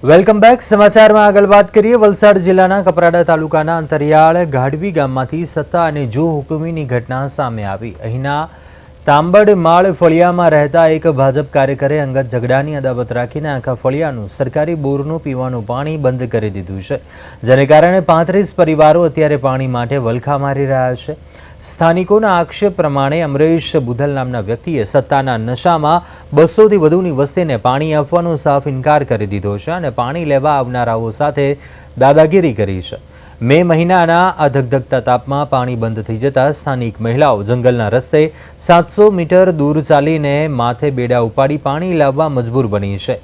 Welcome back. સમાચારમાં આગળ વાત કરીએ. વલસાડ જિલ્લાના કપરાડા તાલુકાના અંતરિયાળ ગાઢવી ગામમાંથી સત્તા અને જો હુકમીની ઘટના સામે આવી. અહીંના તાંબડ માળ ફળિયામાં રહેતા એક ભાજપ કાર્યકરે અંગત ઝઘડાની અદાવત રાખીને આખા ફળિયાનું સરકારી બોરનું પીવાનું પાણી બંધ કરી દીધું છે, જેને કારણે 35 પરિવારો અત્યારે પાણી માટે વલખા મારી રહ્યા છે. સ્થાનિકોના આક્ષેપ પ્રમાણે અમરેશ બુધલ નામના વ્યક્તિએ સત્તાના નશામાં 200થી વધુની વસ્તીને પાણી આપવાનો સાફ ઇનકાર કરી દીધો છે અને પાણી લેવા આવનારાઓ સાથે દાદાગીરી કરી છે. મે મહિનાના આ ધગધગતા તાપમાં પાણી બંધ થઈ જતા સ્થાનિક મહિલાઓ જંગલના રસ્તે 700 મીટર દૂર ચાલીને માથે બેડા ઉપાડી પાણી લાવવા મજબૂર બની છે.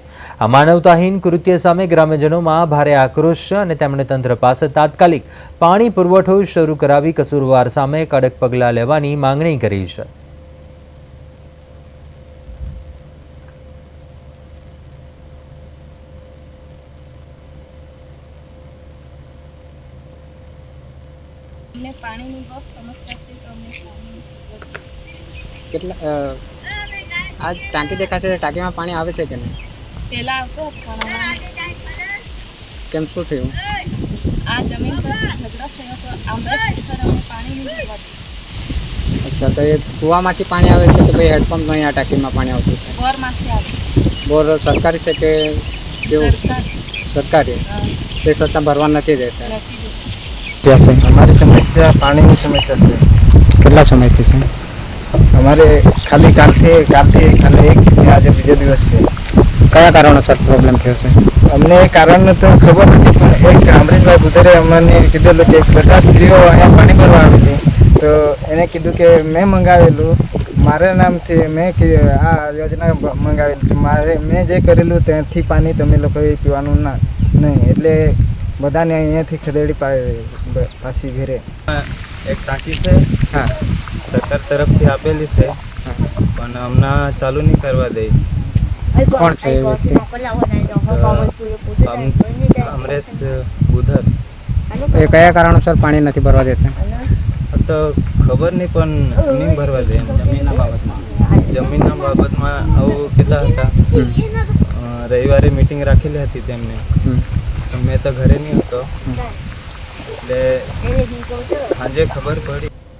આ માનવતાહીન કૃત્ય સામે ગ્રામ્યજનોમાં ભારે આક્રોશ છે અને તેમણે તંત્ર પાસે તાત્કાલિક પાણી પુરવઠો શરૂ કરાવી કસૂરવાર સામે કડક પગલાં લેવાની માંગણી કરી છે. પાણીની બહુ સમસ્યા છે તો અમને કેટલા આજ ટાંકી દેખાશે, ટાંકીમાં પાણી આવે છે કે નહીં? પહેલા આવતો ખાણામાં. કેમ શું થયું? આ જમીન પર ઝઘડો થયો તો આંબરેશ પર અમે પાણી નહીં ભરવા દીધું. અચ્છા, તો એ કૂવામાંથી પાણી આવે છે કે ભાઈ હેડપંપ નહીં આ ટાંકીમાં પાણી આવતું છે? બોરમાંથી આવે. બોર સરકારી છે કે કેવું? સરકારી. તે છતાં ભરવા નથી દેતા. નથી દેતું. ત્યાં છે हमारी समस्या पानी की समस्या से કેટલા સમયથી છે? हमारे खाली कालते खाली एक आज बीजे दिवस से કયા કારણોસર પ્રોબ્લેમ થયો છે? અમને કારણ તો ખબર નથી, પણ એક અમરેશભાઈ બુધરે અમને કીધેલું કે બધા સ્ત્રીઓ અહીંયા પાણી ભરવા આવી હતી, તો એને કીધું કે મેં મંગાવેલું મારા નામથી મેં આ યોજના મંગાવેલી, મેં જે કરેલું ત્યાંથી પાણી તમે લોકોએ પીવાનું નહીં, એટલે બધાને અહીંયાથી ખદેડી પાછી ઘેરે. એક ટાંકી છે, હા, સરકાર તરફથી આપેલી છે, પણ હમણાં ચાલુ નહીં કરવા દે. કોણ છે એ વ્યક્તિ? અમરેશ બુધર. એ કયા કારણોસર પાણી નથી ભરવા દેતા? તો ખબર નહીં, પણ નહીં ભરવા દે. જમીનના બાબતમાં આવું કહેતા હતા. રવિવારે મીટિંગ રાખેલી હતી તેમને, મેં તો ઘરે નહીં હતો, એટલે સાંજે ખબર પડી.